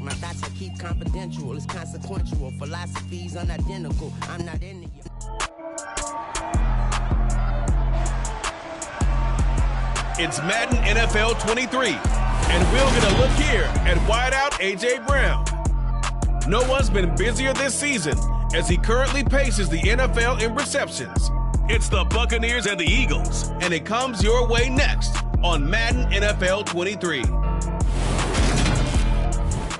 My thoughts I keep confidential. It's consequential. Philosophies unidentical. I'm not in it. It's Madden NFL 23, and we'll get a look here at wideout A.J. Brown. No one's been busier this season as he currently paces the NFL in receptions. It's the Buccaneers and the Eagles, and it comes your way next on Madden NFL 23.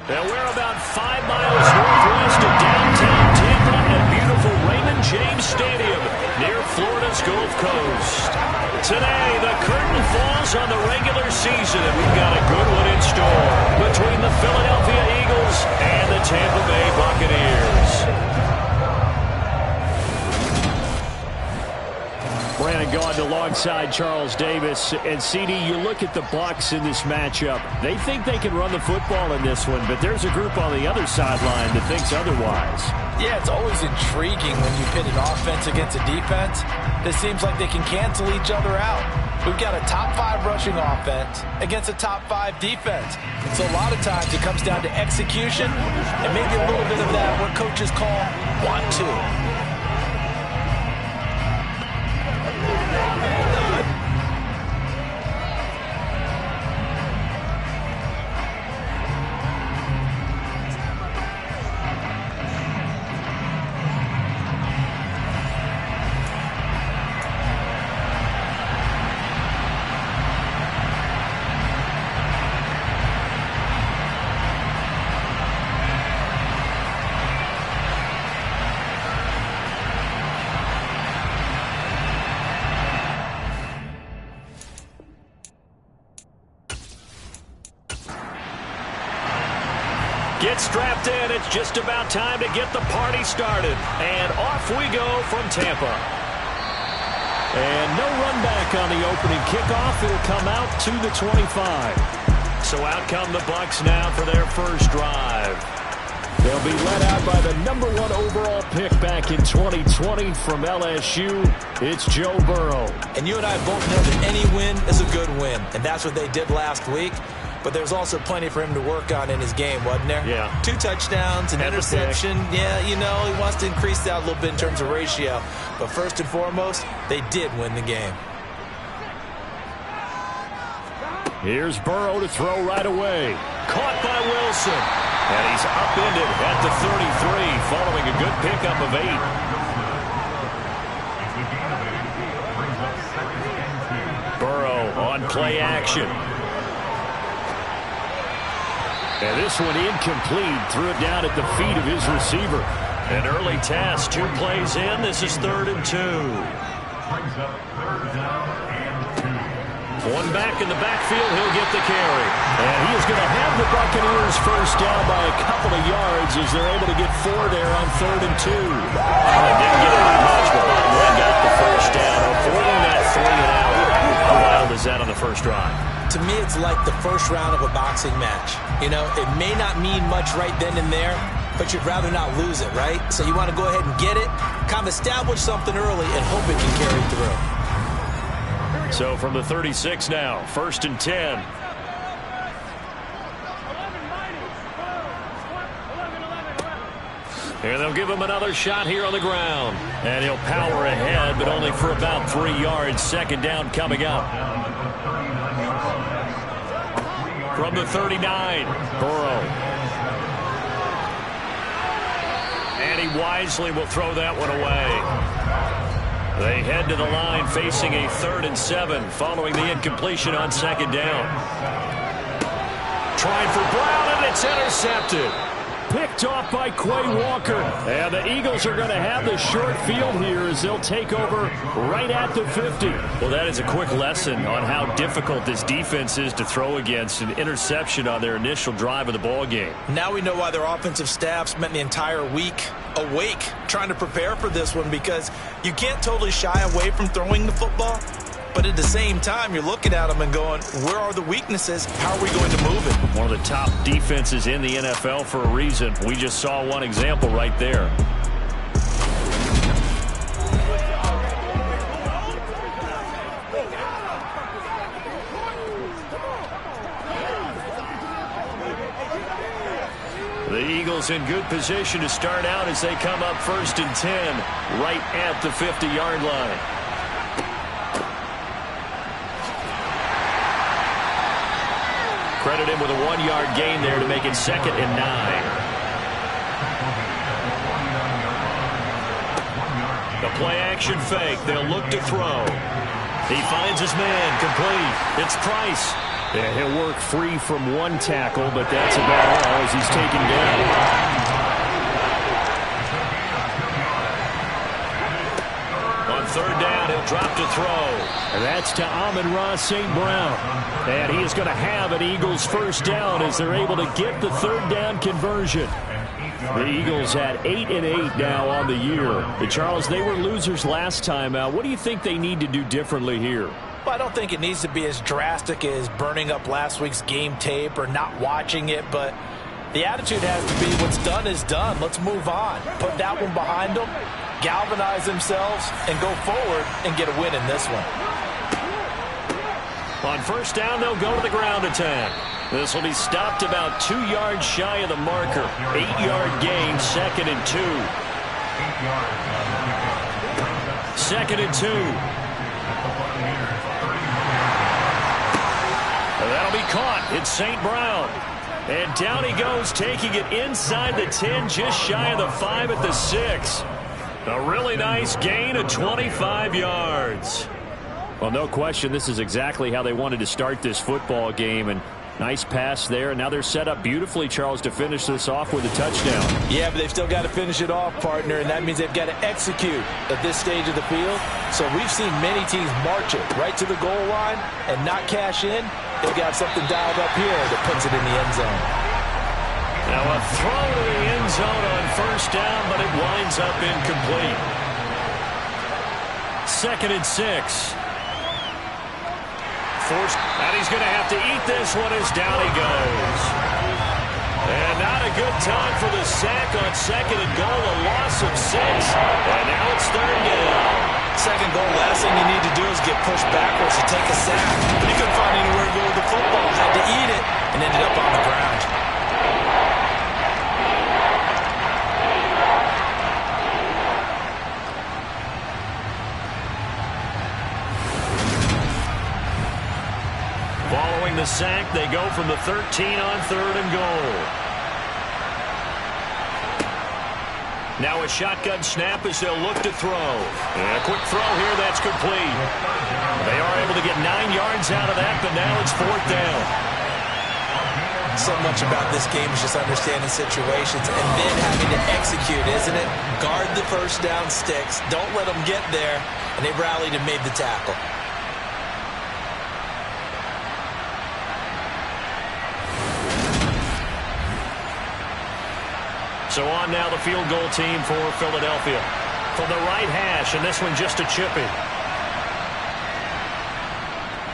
Now we're about 5 miles northwest of downtown Tampa at beautiful Raymond James Stadium near Florida's Gulf Coast. Today, the curtain falls on the regular season, and we've got a good one in store between the Philadelphia Eagles and the Tampa Bay Buccaneers. Brandon Gaudin alongside Charles Davis. And CD, you look at the Bucs in this matchup. They think they can run the football in this one, but there's a group on the other sideline that thinks otherwise. Yeah, it's always intriguing when you pit an offense against a defense that seems like they can cancel each other out. We've got a top 5 rushing offense against a top 5 defense. So a lot of times it comes down to execution and maybe a little bit of that, what coaches call want to. Get strapped in. It's just about time to get the party started. And off we go from Tampa. And no run back on the opening kickoff. It'll come out to the 25. So out come the Bucs now for their first drive. They'll be led out by the #1 overall pick back in 2020 from LSU. It's Joe Burrow. And you and I both know that any win is a good win. And that's what they did last week. But there's also plenty for him to work on in his game, wasn't there? Yeah. 2 touchdowns, an interception. Yeah, you know, he wants to increase that a little bit in terms of ratio. But first and foremost, they did win the game. Here's Burrow to throw right away. Caught by Wilson. And he's upended at the 33 following a good pickup of 8. Burrow on play action. And this one incomplete. Threw it down at the feet of his receiver. An early test. 2 plays in. This is 3rd and 2. One back in the backfield. He'll get the carry. And he is going to have the Buccaneers first down by a couple of yards as they're able to get 4 there on 3rd and 2. Didn't get it much, but Butler got the first down, avoiding that 3 and out. How wild is that on the first drive? To me, it's like the first round of a boxing match. You know, it may not mean much right then and there, but you'd rather not lose it, right? So you want to go ahead and get it, kind of establish something early, and hope it can carry through. So from the 36 now, 1st and 10. And they'll give him another shot here on the ground. And he'll power ahead, but only for about 3 yards. 2nd down coming up. From the 39, Burrow. And he wisely will throw that one away. They head to the line facing a 3rd and 7 following the incompletion on 2nd down. Trying for Brown, and it's intercepted. Picked off by Quay Walker. And the Eagles are going to have the short field here as they'll take over right at the 50. Well, that is a quick lesson on how difficult this defense is to throw against. An interception on their initial drive of the ball game. Now we know why their offensive staff spent the entire week awake trying to prepare for this one, because you can't totally shy away from throwing the football. But at the same time, you're looking at them and going, where are the weaknesses? How are we going to move it? One of the top defenses in the NFL for a reason. We just saw one example right there. The Eagles in good position to start out as they come up 1st and 10, right at the 50-yard line. Credit him with a 1-yard gain there to make it 2nd and 9. The play-action fake. They'll look to throw. He finds his man. Complete. It's Price. Yeah, he'll work free from one tackle, but that's about all as he's taken down. On 3rd down, he'll drop to throw. And that's to Amon-Ra St. Brown. And he is going to have an Eagles 1st down as they're able to get the 3rd down conversion. The Eagles at 8-8 now on the year. And Charles, they were losers last time out. What do you think they need to do differently here? Well, I don't think it needs to be as drastic as burning up last week's game tape or not watching it, but the attitude has to be what's done is done. Let's move on. Put that one behind them, galvanize themselves, and go forward and get a win in this one. On 1st down, they'll go to the ground attack. This will be stopped about 2 yards shy of the marker. 8-yard gain, 2nd and 2. 2nd and 2. That'll be caught. It's St. Brown. And down he goes, taking it inside the 10, just shy of the 5 at the 6. A really nice gain of 25 yards. Well, no question, this is exactly how they wanted to start this football game. And nice pass there. And now they're set up beautifully, Charles, to finish this off with a touchdown. Yeah, but they've still got to finish it off, partner, and that means they've got to execute at this stage of the field. So we've seen many teams march it right to the goal line and not cash in. They've got something dialed up here that puts it in the end zone. Now a throw to the end zone on 1st down, but it winds up incomplete. 2nd and 6. And he's going to have to eat this one as down he goes. And not a good time for the sack on 2nd and goal, a loss of 6. And now it's 3rd down. 2nd goal, last thing you need to do is get pushed backwards to take a sack. But he couldn't find anywhere to go with the football. Had to eat it and ended up on the ground. Following the sack, they go from the 13 on 3rd and goal. Now a shotgun snap as they'll look to throw. And a quick throw here, that's complete. They are able to get 9 yards out of that, but now it's 4th down. So much about this game is just understanding situations and then having to execute, isn't it? Guard the 1st down sticks. Don't let them get there. And they rallied and made the tackle. So on now the field goal team for Philadelphia. From the right hash, and this one just a chippy.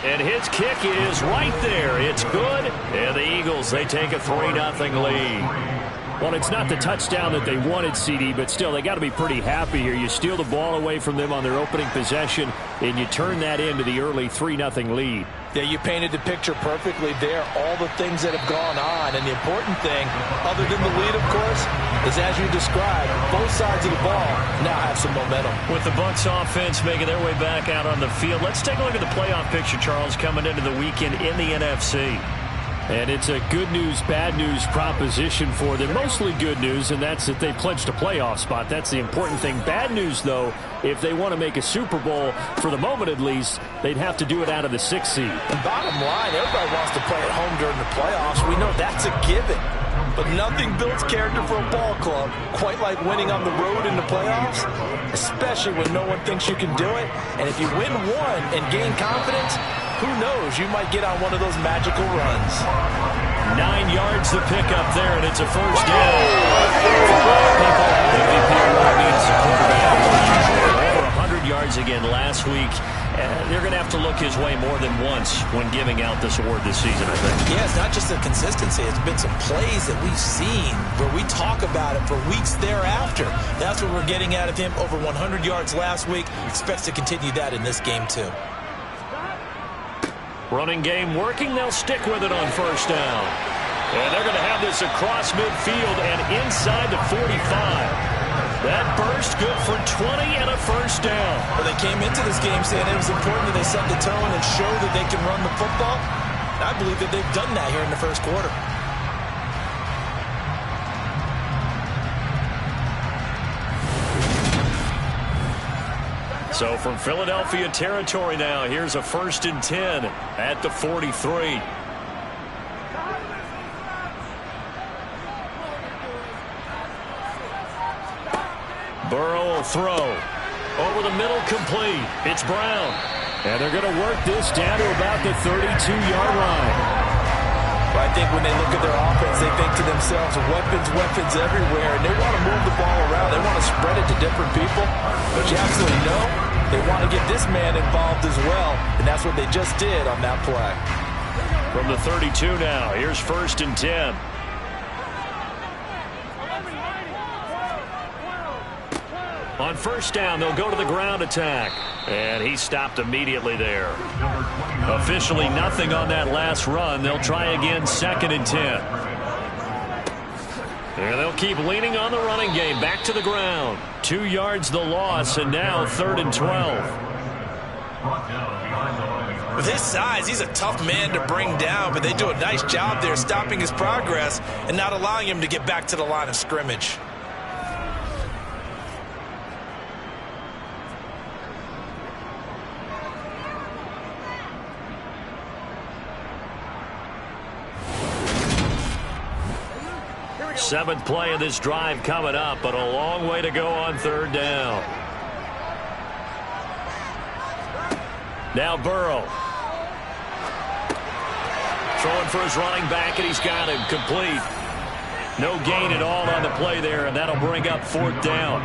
And his kick is right there. It's good. And the Eagles, they take a 3-0 lead. Well, it's not the touchdown that they wanted, CD, but still, they got to be pretty happy here. You steal the ball away from them on their opening possession, and you turn that into the early 3-0 lead. Yeah, you painted the picture perfectly there, all the things that have gone on. And the important thing, other than the lead, of course, is as you described, both sides of the ball now have some momentum. With the Bucs offense making their way back out on the field, let's take a look at the playoff picture, Charles, coming into the weekend in the NFC. And it's a good news, bad news proposition for them. Mostly good news, and that's that they clinched a playoff spot. That's the important thing. Bad news, though, if they want to make a Super Bowl, for the moment at least, they'd have to do it out of the 6th seed. And bottom line, everybody wants to play at home during the playoffs. We know that's a given. But nothing builds character for a ball club quite like winning on the road in the playoffs, especially when no one thinks you can do it. And if you win one and gain confidence, who knows? You might get on one of those magical runs. 9 yards to pick up there, and it's a 1st down. MVP award means the quarterback. Over 100 yards again last week. They're going to have to look his way more than once when giving out this award this season, I think. Yeah, it's not just the consistency. It's been some plays that we've seen where we talk about it for weeks thereafter. That's what we're getting out of him. Over 100 yards last week. Expects to continue that in this game, too. Running game working. They'll stick with it on 1st down. And they're going to have this across midfield and inside the 45. That burst good for 20 and a first down. Well, they came into this game saying it was important that they set the tone and show that they can run the football. And I believe that they've done that here in the first quarter. So from Philadelphia territory now, here's a 1st and 10 at the 43. Burrow will throw. Over the middle, complete. It's Brown. And they're going to work this down to about the 32-yard line. Well, I think when they look at their offense, they think to themselves, weapons everywhere, and they want to move the ball around. They want to spread it to different people. But you absolutely know they want to get this man involved as well, and that's what they just did on that play. From the 32 now, here's 1st and 10. On 1st down, they'll go to the ground attack. And he stopped immediately there. Officially nothing on that last run. They'll try again 2nd and 10. And they'll keep leaning on the running game. Back to the ground. 2 yards the loss, and now 3rd and 12. With his size, he's a tough man to bring down, but they do a nice job there stopping his progress and not allowing him to get back to the line of scrimmage. Seventh play of this drive coming up, but a long way to go on 3rd down. Now Burrow. Throwing for his running back, and he's got him complete. No gain at all on the play there, and that'll bring up 4th down.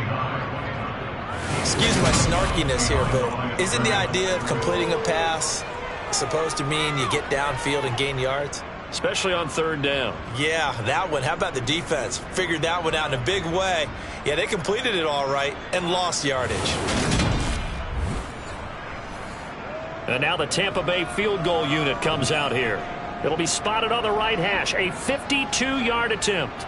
Excuse my snarkiness here, but isn't the idea of completing a pass supposed to mean you get downfield and gain yards? Especially on 3rd down. Yeah, that one. How about the defense? Figured that one out in a big way. Yeah, they completed it all right and lost yardage. And now the Tampa Bay field goal unit comes out here. It'll be spotted on the right hash. A 52-yard attempt.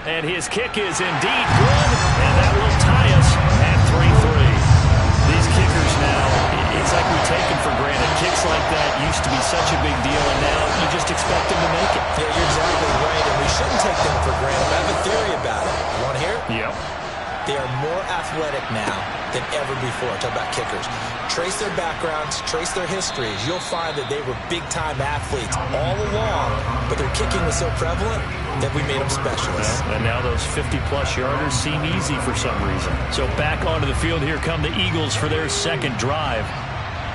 And his kick is indeed good. And that will tie us at 3-3. These kickers now, it's like we take them for granted. Kicks like that used to be such a big deal, and now you just expect them to make it. Yeah, you're exactly right, and we shouldn't take them for granted. I have a theory about it. You want to hear it? Yep. They are more athletic now than ever before. Talk about kickers. Trace their backgrounds, trace their histories. You'll find that they were big-time athletes all along, but their kicking was so prevalent that we made them specialists. Well, and now those 50-plus yarders seem easy for some reason. So back onto the field, here come the Eagles for their 2nd drive.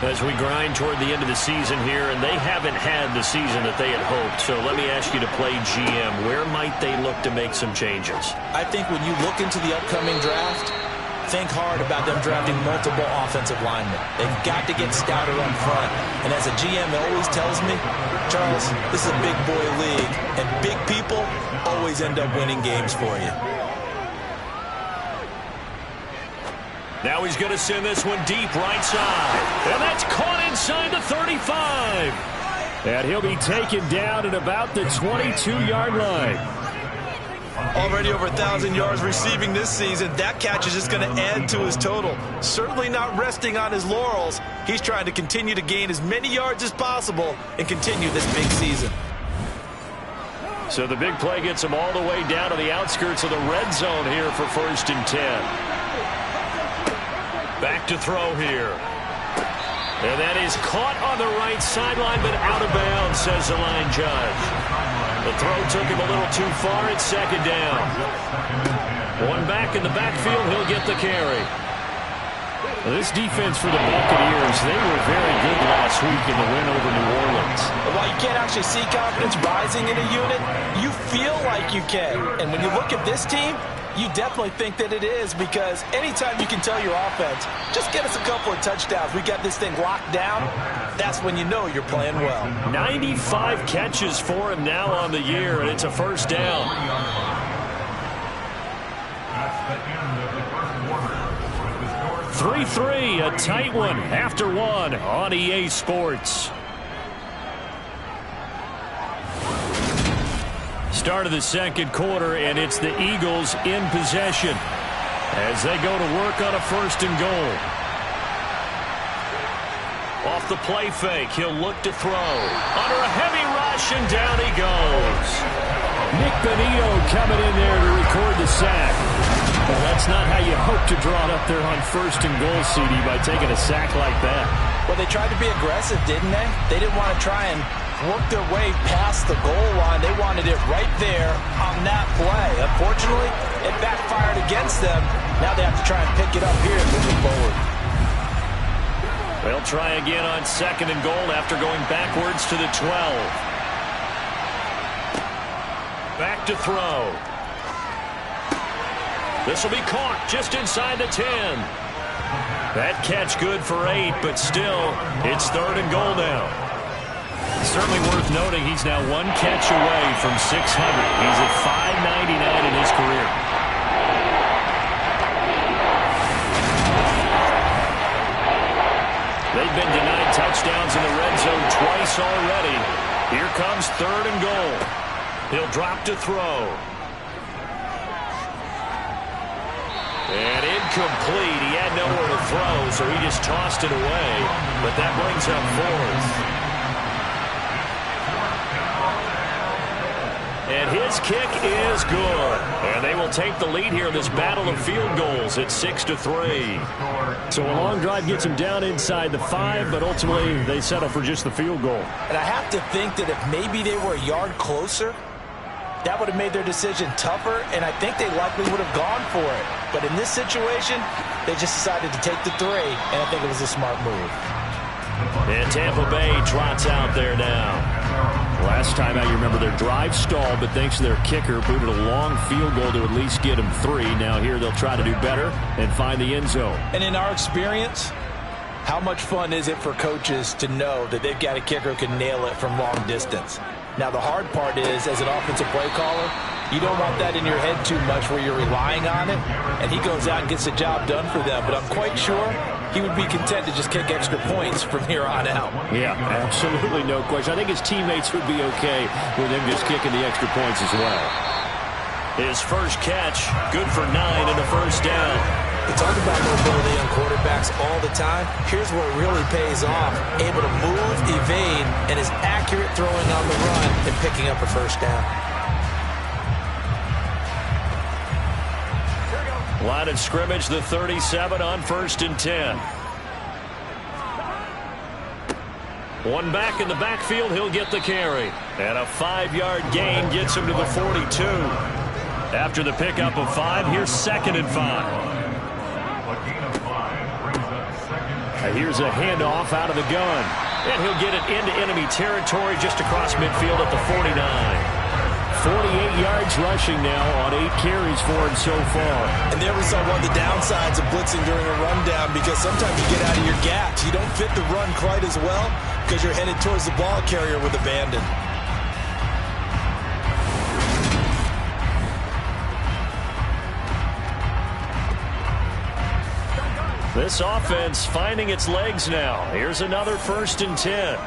As we grind toward the end of the season here, and they haven't had the season that they had hoped. So let me ask you to play GM. Where might they look to make some changes? I think when you look into the upcoming draft, think hard about them drafting multiple offensive linemen. They've got to get stouter up front. And as a GM always tells me, Charles, this is a big boy league, and big people always end up winning games for you. Now he's going to send this one deep right side. And that's caught inside the 35. And he'll be taken down at about the 22-yard line. Already over 1,000 yards receiving this season. That catch is just going to add to his total. Certainly not resting on his laurels. He's trying to continue to gain as many yards as possible and continue this big season. So the big play gets him all the way down to the outskirts of the red zone here for 1st and 10. Back to throw here. And that is caught on the right sideline, but out of bounds, says the line judge. The throw took him a little too far. It's 2nd down. One back in the backfield. He'll get the carry. Well, this defense for the Buccaneers, they were very good last week in the win over New Orleans. While you can't actually see confidence rising in a unit, you feel like you can. And when you look at this team, you definitely think that it is, because anytime you can tell your offense, just get us a couple of touchdowns, we got this thing locked down, that's when you know you're playing well. 95 catches for him now on the year, and it's a 1st down. 3-3, a tight one after one on EA Sports. start of the second quarter, and it's the Eagles in possession as they go to work on a 1st and goal. Off the play fake, he'll look to throw. Under a heavy rush, and down he goes. Nick Benito coming in there to record the sack. Well, that's not how you hope to draw it up there on 1st and goal, CD, by taking a sack like that. Well, they tried to be aggressive, didn't they? They didn't want to try and work their way past the goal line. They wanted it right there on that play. Unfortunately, it backfired against them. Now they have to try and pick it up here moving forward. They'll try again on 2nd and goal after going backwards to the 12. Back to throw. This will be caught just inside the 10. That catch good for 8, but still, it's 3rd and goal now. Certainly worth noting he's now 1 catch away from 600. He's at 599 in his career. They've been denied touchdowns in the red zone twice already. Here comes 3rd and goal. He'll drop to throw. And incomplete. He had nowhere to throw, so he just tossed it away. But that brings up 4th. And his kick is good. And they will take the lead here in this battle of field goals at 6-3. So a long drive gets them down inside the 5, but ultimately they settle for just the field goal. And I have to think that if maybe they were a yard closer, that would have made their decision tougher, and I think they likely would have gone for it. But in this situation, they just decided to take the 3, and I think it was a smart move. And Tampa Bay trots out there now. Last time out, you remember their drive stalled, but thanks to their kicker, booted a long field goal to at least get them 3. Now here they'll try to do better and find the end zone. And in our experience, how much fun is it for coaches to know that they've got a kicker who can nail it from long distance? Now, the hard part is, as an offensive play caller, you don't want that in your head too much where you're relying on it, and he goes out and gets the job done for them. But I'm quite sure he would be content to just kick extra points from here on out. Yeah, absolutely no question. I think his teammates would be okay with him just kicking the extra points as well. His first catch, good for 9 and a 1st down. We talk about mobility on quarterbacks all the time. Here's where it really pays off. Able to move, evade, and is accurate throwing on the run and picking up a 1st down. Line of scrimmage, the 37 on 1st and 10. One back in the backfield, he'll get the carry. And a 5-yard gain gets him to the 42. After the pickup of 5, here's 2nd and 5. Here's a handoff out of the gun. And he'll get it into enemy territory just across midfield at the 49. 48 yards rushing now on 8 carries for him so far. And there we saw one of the downsides of blitzing during a rundown, because sometimes you get out of your gaps. You don't fit the run quite as well because you're headed towards the ball carrier with abandon. This offense finding its legs now. Here's another 1st and 10.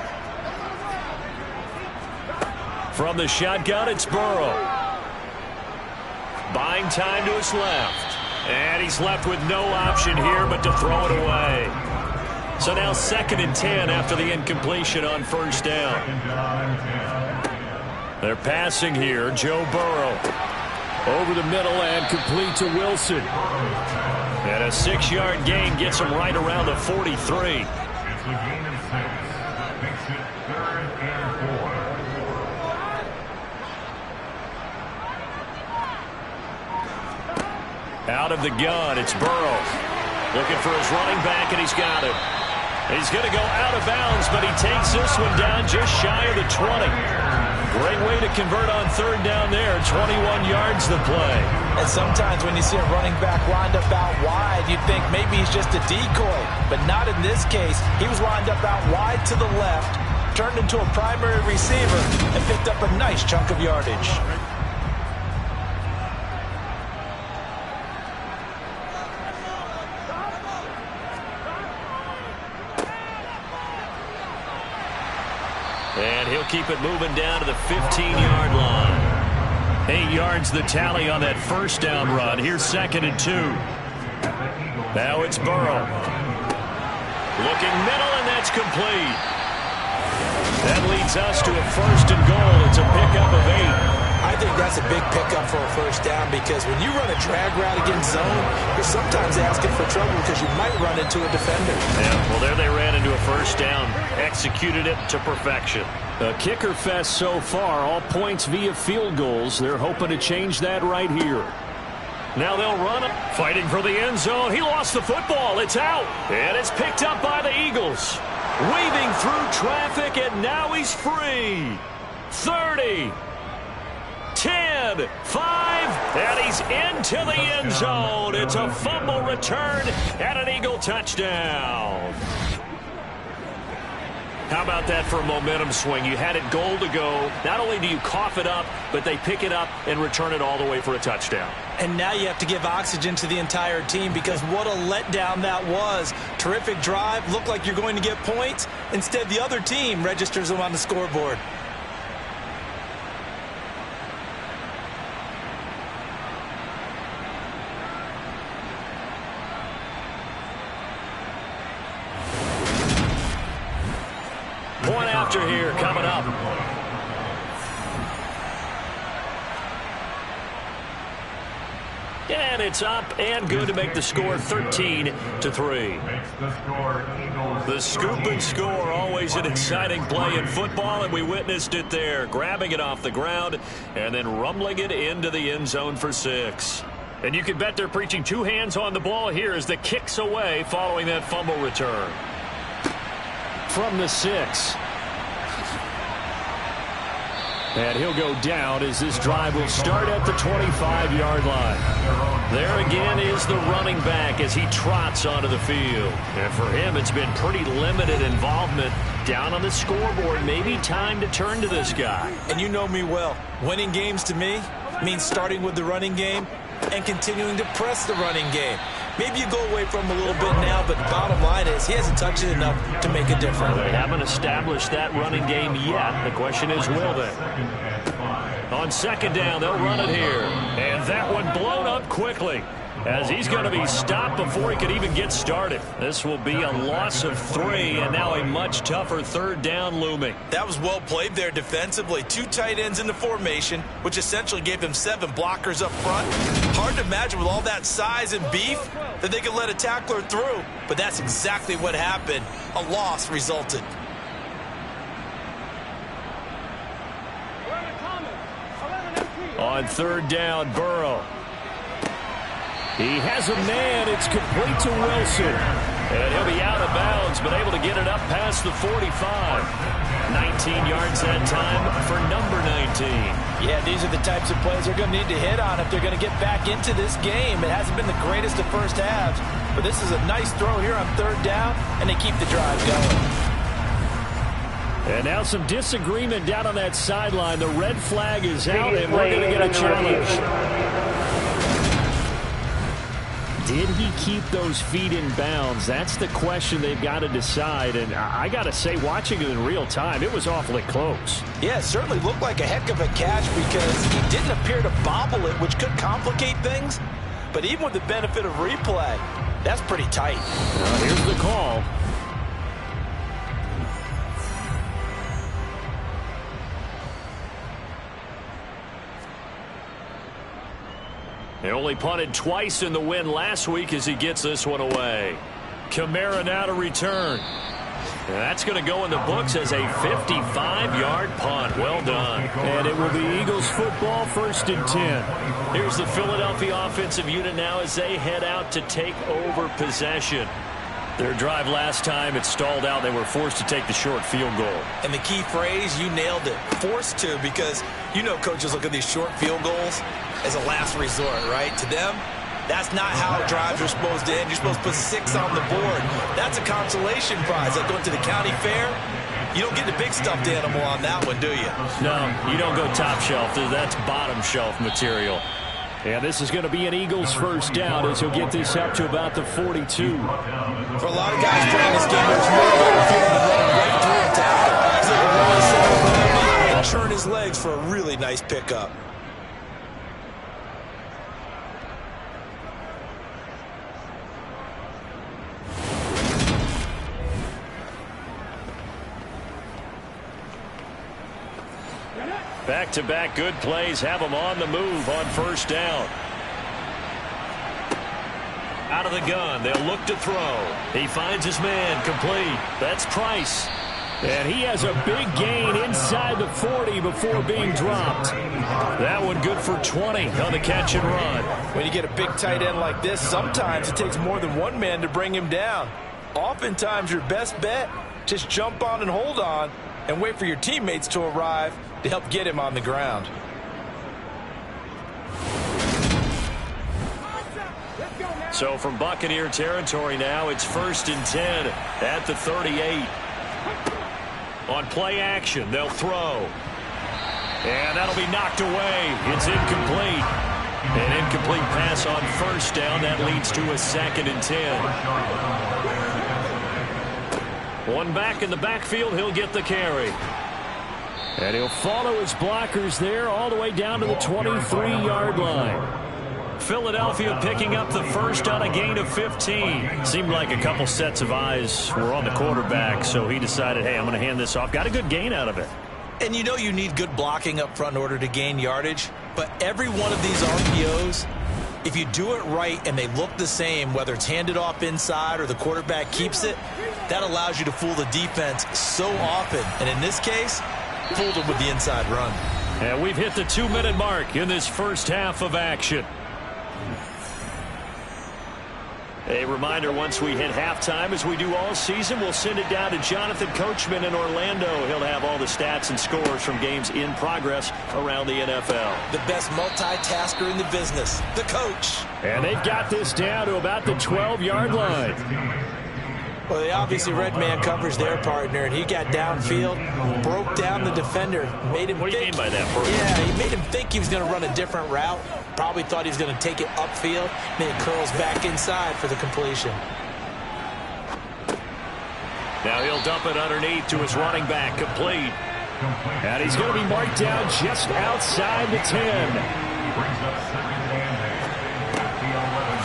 From the shotgun, it's Burrow. Buying time to his left. And he's left with no option here but to throw it away. So now 2nd and 10 after the incompletion on 1st down. They're passing here. Joe Burrow. Over the middle and complete to Wilson. And a 6-yard gain gets him right around the 43. Out of the gun, it's Burrow. Looking for his running back, and he's got it. He's going to go out of bounds, but he takes this one down just shy of the 20. Great way to convert on 3rd down there. 21 yards the play. And sometimes when you see a running back lined up out wide, you think maybe he's just a decoy. But not in this case. He was lined up out wide to the left, turned into a primary receiver, and picked up a nice chunk of yardage. And he'll keep it moving down to the 15-yard line. 8 yards the tally on that first down run. Here's 2nd and 2. Now it's Burrow. Looking middle, and that's complete. That leads us to a 1st and goal. It's a pickup of 8. I think that's a big pickup for a first down because when you run a drag route against zone, you're sometimes asking for trouble because you might run into a defender. Yeah, well, there they ran into a first down. Executed it to perfection. A kicker fest so far, all points via field goals. They're hoping to change that right here. Now they'll run it. Fighting for the end zone. He lost the football. It's out. And it's picked up by the Eagles. Weaving through traffic, and now he's free. 30. 10, 5, and he's into the end zone. It's a fumble return and an Eagle touchdown. How about that for a momentum swing? You had it goal to go. Not only do you cough it up, but they pick it up and return it all the way for a touchdown. And now you have to give oxygen to the entire team because what a letdown that was. Terrific drive. Looked like you're going to get points. Instead, the other team registers them on the scoreboard. Point after here coming up. And it's up and good to make the score 13-3. The scoop and score, always an exciting play in football, and we witnessed it there. Grabbing it off the ground and then rumbling it into the end zone for 6. And you can bet they're preaching 2 hands on the ball here as the kick's away following that fumble return. From the 6. And he'll go down as this drive will start at the 25-yard line. There again is the running back as he trots onto the field. And for him, it's been pretty limited involvement down on the scoreboard. Maybe time to turn to this guy. And you know me well. Winning games to me means starting with the running game and continuing to press the running game. Maybe you go away from him a little bit now, but the bottom line is he hasn't touched it enough to make a difference. They haven't established that running game yet. The question is, will they? On 2nd down, they'll run it here. And that one blown up quickly as he's going to be stopped before he could even get started. This will be a loss of 3, and now a much tougher 3rd down looming. That was well played there defensively. 2 tight ends in the formation, which essentially gave them 7 blockers up front. Hard to imagine with all that size and beef that they could let a tackler through, but that's exactly what happened. A loss resulted. On 3rd down, Burrow. He has a man. It's complete to Wilson. And he'll be out of bounds, but able to get it up past the 45. 19 yards that time for number 19. Yeah, these are the types of plays they're going to need to hit on if they're going to get back into this game. It hasn't been the greatest of first halves, but this is a nice throw here on 3rd down, and they keep the drive going. And now some disagreement down on that sideline. The red flag is out, and we're going to get a challenge. Did he keep those feet in bounds? That's the question they've got to decide. And I got to say, watching it in real time, it was awfully close. Yeah, it certainly looked like a heck of a catch because he didn't appear to bobble it, which could complicate things. But even with the benefit of replay, that's pretty tight. Here's the call. They only punted twice in the win last week as he gets this one away. Kamara now to return. And that's going to go in the books as a 55-yard punt. Well done. And it will be Eagles football, 1st and 10. Here's the Philadelphia offensive unit now as they head out to take over possession. Their drive last time, it stalled out. They were forced to take the short field goal. And the key phrase, you nailed it, forced to, because you know coaches look at these short field goals as a last resort, right? To them, that's not how drives are supposed to end. You're supposed to put 6 on the board. That's a consolation prize. Like going to the county fair, you don't get the big stuffed animal on that one, do you? No, you don't go top shelf. That's bottom shelf material. And this is going to be an Eagles 1st down as he'll get this up to about the 42. For a lot of guys playing this game, there's no better feeling than running right through a tackle. He's able to run himself and churn his legs for a really nice pickup. Back-to-back good plays have him on the move on first down. Out of the gun, they'll look to throw. He finds his man, complete. That's Price. And he has a big gain inside the 40 before being dropped. That one good for 20 on the catch and run. When you get a big tight end like this, sometimes it takes more than one man to bring him down. Oftentimes your best bet, just jump on and hold on and wait for your teammates to arrive to help get him on the ground. So from Buccaneer territory now, it's 1st and 10 at the 38. On play action, they'll throw. And that'll be knocked away. It's incomplete. An incomplete pass on first down. That leads to a 2nd and 10. One back in the backfield. He'll get the carry. And he'll follow his blockers there all the way down to the 23-yard line. Philadelphia picking up the first on a gain of 15. Seemed like a couple sets of eyes were on the quarterback, so he decided, hey, I'm going to hand this off. Got a good gain out of it. And you know you need good blocking up front in order to gain yardage, but every one of these RPOs, if you do it right and they look the same, whether it's handed off inside or the quarterback keeps it, that allows you to fool the defense so often. And in this case, fooled them with the inside run. And we've hit the 2-minute mark in this first half of action. A reminder, once we hit halftime, as we do all season, we'll send it down to Jonathan Coachman in Orlando. He'll have all the stats and scores from games in progress around the NFL. The best multitasker in the business, the coach. And they've got this down to about the 12-yard line. Well, they obviously read man coverage their partner, and he got downfield, broke down the defender, made him What do you mean by that, Bert? Yeah, he made him think he was going to run a different route. Probably thought he was going to take it upfield. Then it curls back inside for the completion. Now he'll dump it underneath to his running back, complete. And he's going to be marked down just outside the 10.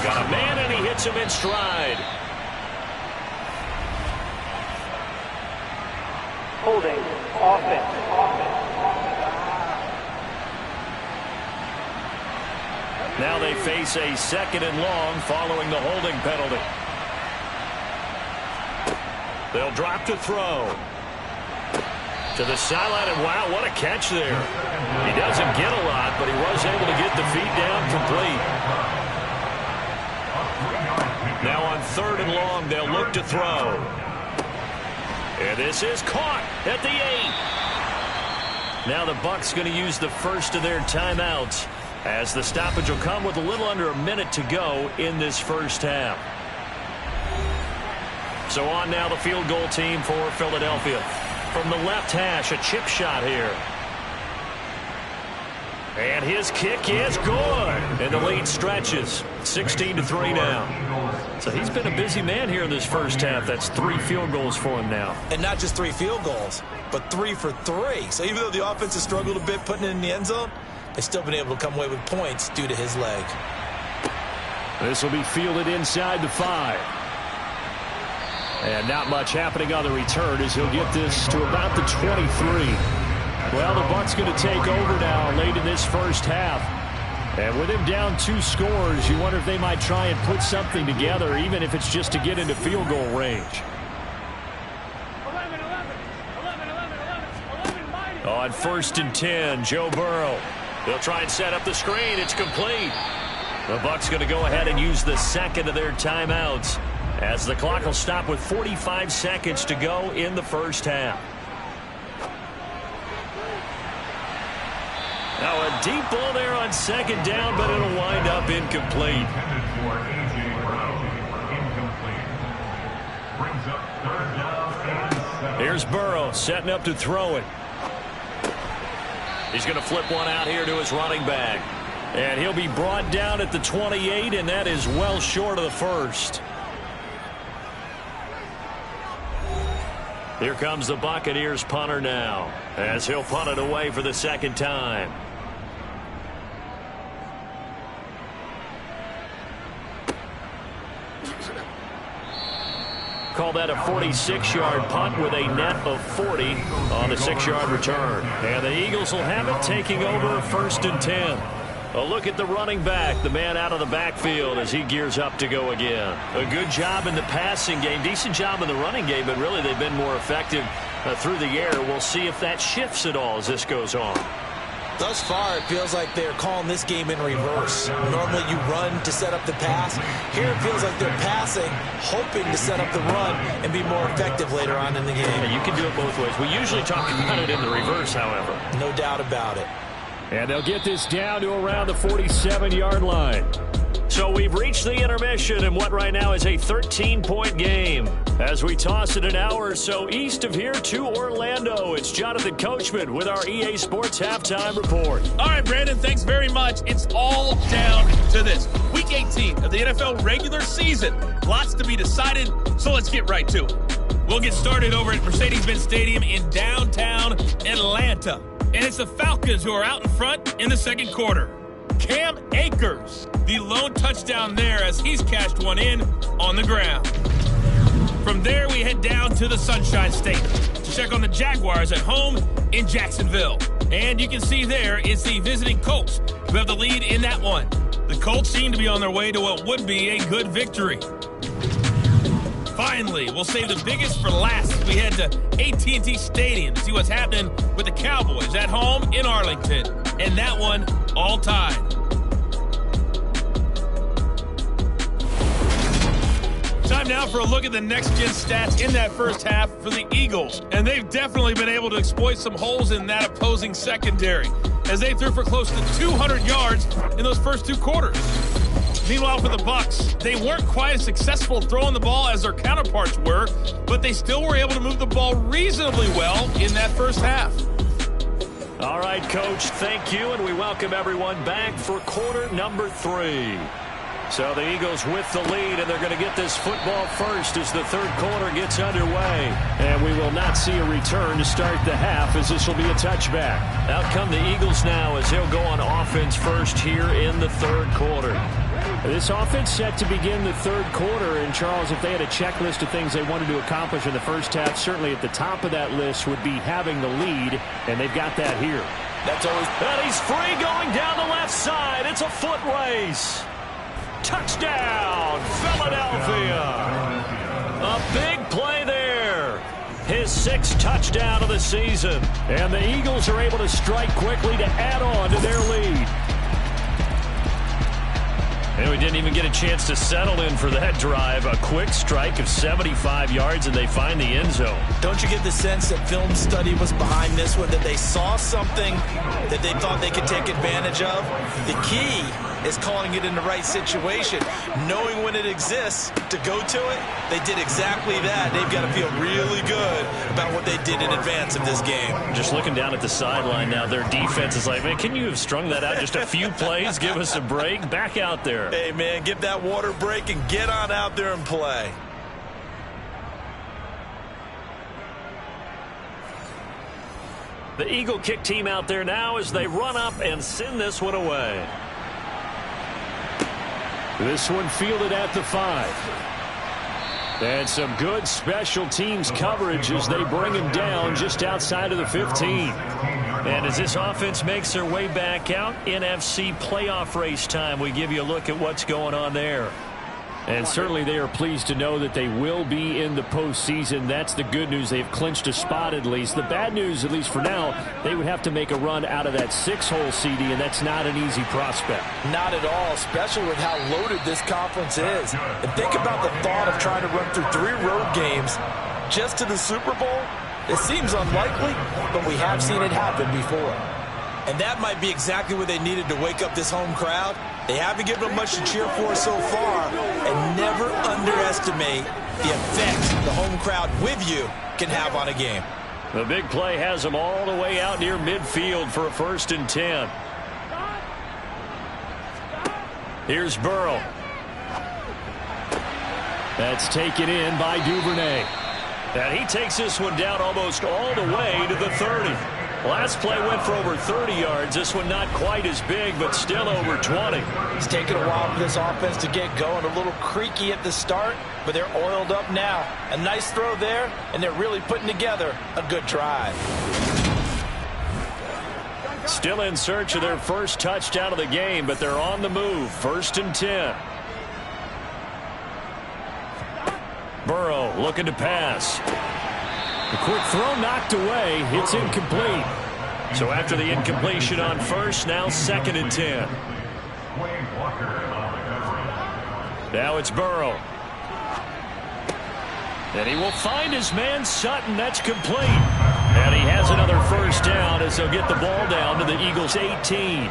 Got a man, and he hits him in stride. Holding, offense. Now they face a 2nd and long following the holding penalty. They'll drop to throw. To the sideline, and wow, what a catch there. He doesn't get a lot, but he was able to get the feet down complete. Now on 3rd and long, they'll look to throw. And this is caught at the 8. Now the Bucs going to use the first of their timeouts, as the stoppage will come with a little under a minute to go in this first half. So on now the field goal team for Philadelphia. From the left hash, a chip shot here. And his kick is good. And the lead stretches. 16-3 now. So he's been a busy man here in this first half. That's 3 field goals for him now. And not just 3 field goals, but 3 for 3. So even though the offense has struggled a bit putting it in the end zone, they've still been able to come away with points due to his leg. This will be fielded inside the 5. And not much happening on the return as he'll get this to about the 23. Well, the Bucs going to take over now late in this first half. And with him down 2 scores, you wonder if they might try and put something together, even if it's just to get into field goal range. On 1st and 10, Joe Burrow. They'll try and set up the screen. It's complete. The Bucs going to go ahead and use the 2nd of their timeouts, as the clock will stop with 45 seconds to go in the first half. Now a deep ball there on 2nd down, but it'll wind up incomplete. Here's Burrow setting up to throw it. He's going to flip one out here to his running back. And he'll be brought down at the 28, and that is well short of the first. Here comes the Buccaneers punter now, as he'll punt it away for the 2nd time. call that a 46-yard punt with a net of 40 on the 6-yard return. And the Eagles will have it taking over 1st and 10. A look at the running back, the man out of the backfield as he gears up to go again. A good job in the passing game, decent job in the running game, but really they've been more effective through the air. We'll see if that shifts at all as this goes on. Thus far, it feels like they're calling this game in reverse. Normally you run to set up the pass. Here it feels like they're passing, hoping to set up the run and be more effective later on in the game. Yeah, you can do it both ways. We usually talk about it in the reverse, however. No doubt about it. And they'll get this down to around the 47-yard line. So we've reached the intermission in what right now is a 13-point game. As we toss it an hour or so east of here to Orlando, it's Jonathan Coachman with our EA Sports Halftime Report. All right, Brandon, thanks very much. It's all down to this. Week 18 of the NFL regular season. Lots to be decided, so let's get right to it. We'll get started over at Mercedes-Benz Stadium in downtown Atlanta. And it's the Falcons who are out in front in the second quarter. Cam Akers, the lone touchdown there as he's cashed one in on the ground. From there, we head down to the Sunshine State to check on the Jaguars at home in Jacksonville. And you can see there it's the visiting Colts who have the lead in that one. The Colts seem to be on their way to what would be a good victory. Finally, we'll save the biggest for last as we head to AT&T Stadium to see what's happening with the Cowboys at home in Arlington. And that one all tied. Time now for a look at the next-gen stats in that first half for the Eagles. And they've definitely been able to exploit some holes in that opposing secondary as they threw for close to 200 yards in those first two quarters. Meanwhile, for the Bucs, they weren't quite as successful throwing the ball as their counterparts were, but they still were able to move the ball reasonably well in that first half. All right, Coach, thank you, and we welcome everyone back for quarter number 3. So the Eagles with the lead, and they're going to get this football first as the third quarter gets underway. And we will not see a return to start the half as this will be a touchback. Out come the Eagles now as they'll go on offense first here in the third quarter. This offense set to begin the third quarter, and Charles, if they had a checklist of things they wanted to accomplish in the first half, certainly at the top of that list would be having the lead, and they've got that here. That's always. And he's free going down the left side. It's a foot race. Touchdown, Philadelphia. A big play there. His 6th touchdown of the season. And the Eagles are able to strike quickly to add on to their lead. And we didn't even get a chance to settle in for that drive. A quick strike of 75 yards, and they find the end zone. Don't you get the sense that film study was behind this one, that they saw something that they thought they could take advantage of? The key is calling it in the right situation, knowing when it exists to go to it. They did exactly that. They've got to feel really good about what they did in advance of this game. Just looking down at the sideline now, their defense is like, man, can you have strung that out just a few plays? Give us a break. Back out there. Hey, man, give that water break and get on out there and play. The Eagle kick team out there now as they run up and send this one away. This one fielded at the 5. And some good special teams coverage as they bring him down just outside of the 15. And as this offense makes their way back out, NFC playoff race time, we give you a look at what's going on there. And certainly they are pleased to know that they will be in the postseason. That's the good news. They've clinched a spot at least. The bad news, at least for now, they would have to make a run out of that 6-hole CD, and that's not an easy prospect. Not at all, especially with how loaded this conference is. And think about the thought of trying to run through 3 road games just to the Super Bowl. It seems unlikely, but we have seen it happen before. And that might be exactly what they needed to wake up this home crowd. They haven't given them much to cheer for so far, and never underestimate the effect the home crowd with you can have on a game. The big play has them all the way out near midfield for a 1st and 10. Here's Burrow. That's taken in by Duvernay. And he takes this one down almost all the way to the 30. Last play went for over 30 yards. This one not quite as big, but still over 20. It's taken a while for this offense to get going. A little creaky at the start, but they're oiled up now. A nice throw there, and they're really putting together a good drive. Still in search of their first touchdown of the game, but they're on the move. 1st and 10. Burrow looking to pass. The quick throw knocked away. It's incomplete. So after the incompletion on first, now 2nd and 10. Now it's Burrow. And he will find his man Sutton. That's complete. And he has another first down as they'll get the ball down to the Eagles' 18.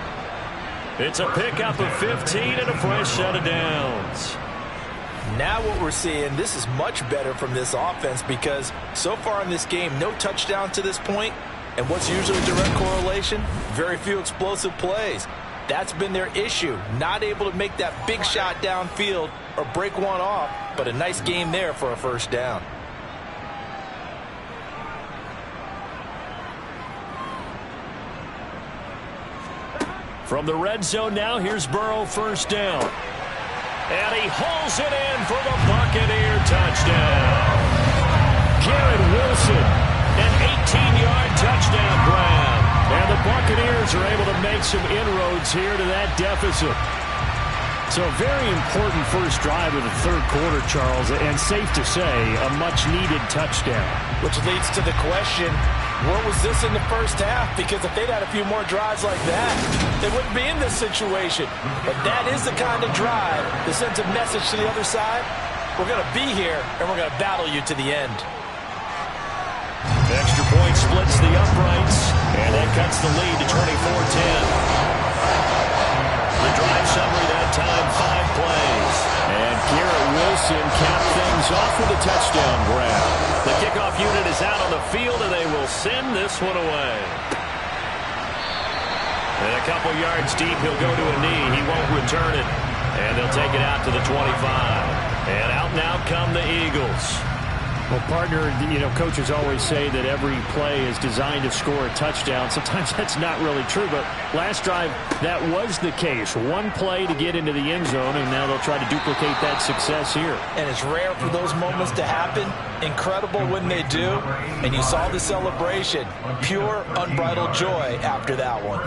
It's a pickup of 15 and a fresh set of downs. Now what we're seeing, this is much better from this offense because so far in this game, no touchdown to this point. And what's usually a direct correlation? Very few explosive plays. That's been their issue. Not able to make that big shot downfield or break one off, but a nice game there for a first down. From the red zone now, here's Burrow, first down. And he hauls it in for the Buccaneer touchdown. Garrett Wilson, an 18-yard touchdown grab. And the Buccaneers are able to make some inroads here to that deficit. So a very important first drive of the third quarter, Charles, and safe to say, a much-needed touchdown. Which leads to the question, where was this in the first half? Because if they'd had a few more drives like that, they wouldn't be in this situation. But that is the kind of drive that sends a message to the other side. We're going to be here, and we're going to battle you to the end. The extra point splits the uprights, and that cuts the lead to 24-10. The drive summary that time, 5 plays. And Garrett Wilson capped things off with a touchdown grab. The kickoff unit is out on the field, and they will send this one away. And a couple yards deep, he'll go to a knee. He won't return it. And they'll take it out to the 25. And out now come the Eagles. Well, partner, coaches always say that every play is designed to score a touchdown. Sometimes that's not really true, but last drive, that was the case. One play to get into the end zone, and now they'll try to duplicate that success here. And it's rare for those moments to happen. Incredible when they do. And you saw the celebration. Pure, unbridled joy after that one.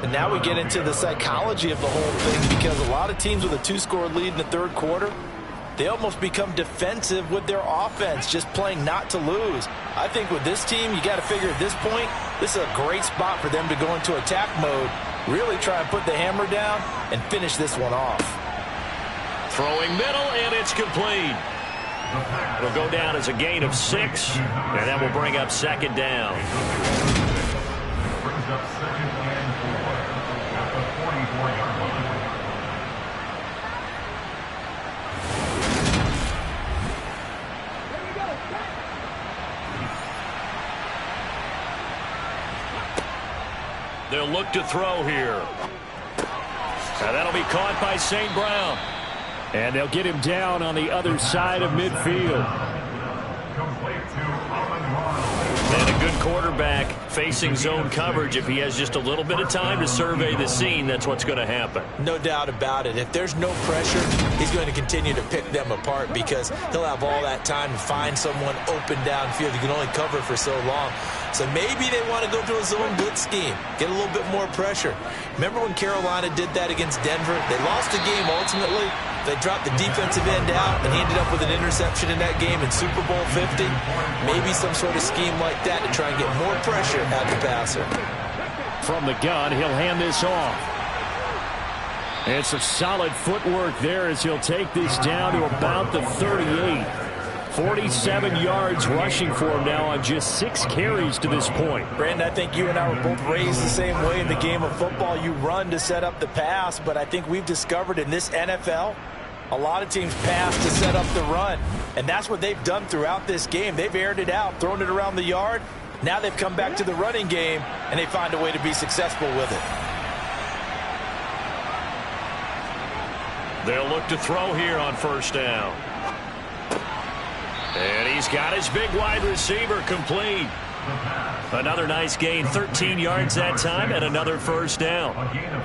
And now we get into the psychology of the whole thing because a lot of teams with a 2-score lead in the third quarter, they almost become defensive with their offense, just playing not to lose. I think with this team, you got to figure at this point, this is a great spot for them to go into attack mode, really try and put the hammer down and finish this one off. Throwing middle, and it's complete. It'll go down as a gain of 6, and that will bring up 2nd down. Brings up 2nd and 4 at the 44-yard line. They'll look to throw here. And that'll be caught by St. Brown. And they'll get him down on the other side of midfield. And a good quarterback facing zone coverage. If he has just a little bit of time to survey the scene, that's what's going to happen. No doubt about it. If there's no pressure, he's going to continue to pick them apart because he'll have all that time to find someone open downfield. You can only cover for so long. So maybe they want to go to a zone blitz scheme, get a little bit more pressure. Remember when Carolina did that against Denver? They lost the game ultimately. They dropped the defensive end out, and he ended up with an interception in that game in Super Bowl 50. Maybe some sort of scheme like that to try and get more pressure at the passer. From the gun, he'll hand this off. And some solid footwork there as he'll take this down to about the 38. 47 yards rushing for him now on just 6 carries to this point. Brandon, I think you and I were both raised the same way in the game of football. You run to set up the pass, but I think we've discovered in this NFL, a lot of teams pass to set up the run. And that's what they've done throughout this game. They've aired it out, thrown it around the yard. Now they've come back to the running game, and they find a way to be successful with it. They'll look to throw here on first down. And he's got his big wide receiver complete. Another nice gain, 13 yards that time, and another first down.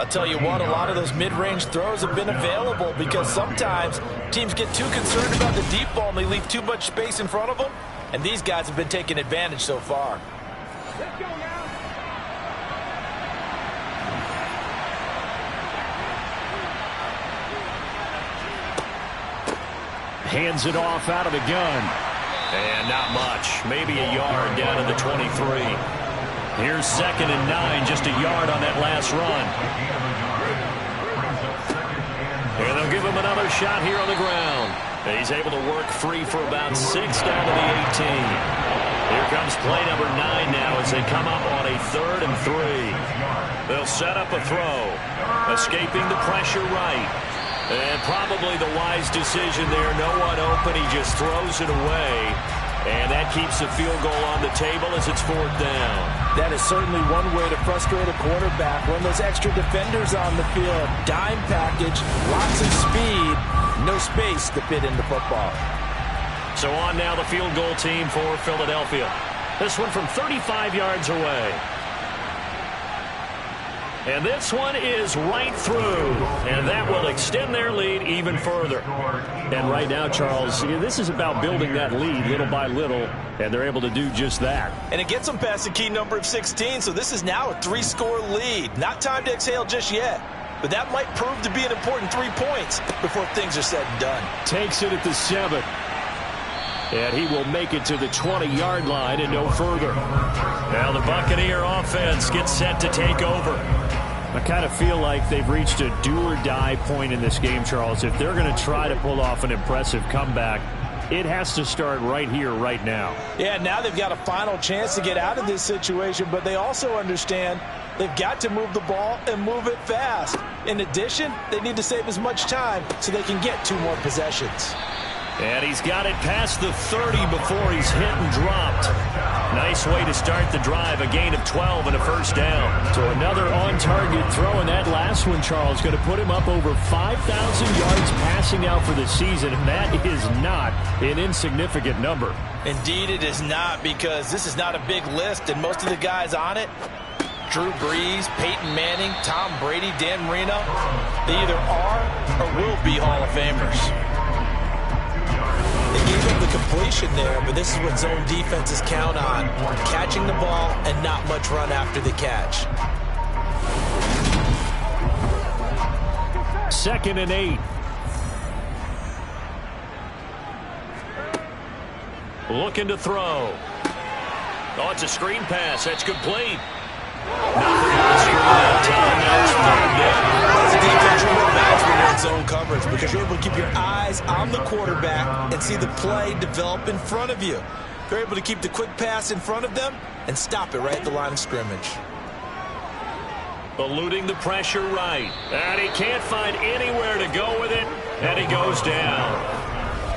I'll tell you what, a lot of those mid-range throws have been available because sometimes teams get too concerned about the deep ball and they leave too much space in front of them, and these guys have been taking advantage so far. Hands it off out of the gun. And not much. Maybe a yard down to the 23. Here's 2nd and 9, just a yard on that last run. And they'll give him another shot here on the ground. He's able to work free for about 6 down to the 18. Here comes play number 9 now as they come up on a 3rd and 3. They'll set up a throw. Escaping the pressure right. And probably the wise decision there. No one open. He just throws it away. And that keeps the field goal on the table as it's 4th down. That is certainly one way to frustrate a quarterback. Run those extra defenders on the field. Dime package, lots of speed, no space to fit in the football. So on now the field goal team for Philadelphia. This one from 35 yards away. And this one is right through. And that will extend their lead even further. And right now, Charles, this is about building that lead little by little. And they're able to do just that. And it gets them past the key number of 16. So this is now a 3-score lead. Not time to exhale just yet. But that might prove to be an important 3 points before things are said and done. Takes it at the 7. And he will make it to the 20-yard line and no further. Now the Buccaneer offense gets set to take over. I kind of feel like they've reached a do-or-die point in this game, Charles. If they're going to try to pull off an impressive comeback, it has to start right here, right now. Yeah, now they've got a final chance to get out of this situation, but they also understand they've got to move the ball and move it fast. In addition, they need to save as much time so they can get 2 more possessions. And he's got it past the 30 before he's hit and dropped. Nice way to start the drive. A gain of 12 and a first down. So another on-target throw, and that last one, Charles, going to put him up over 5,000 yards passing out for the season, and that is not an insignificant number. Indeed it is not, because this is not a big list, and most of the guys on it, Drew Brees, Peyton Manning, Tom Brady, Dan Marino, they either are or will be Hall of Famers. They gave up the completion there, but this is what zone defenses count on. Catching the ball and not much run after the catch. 2nd and 8. Looking to throw. Oh, it's a screen pass. That's complete. Nothing on the screen that time. Now it's 3rd down. That's a defensive advantage when you're in zone coverage, because you're able to keep your eyes on the quarterback and see the play develop in front of you. You're able to keep the quick pass in front of them and stop it right at the line of scrimmage. Eluding the pressure right. And he can't find anywhere to go with it, and he goes down.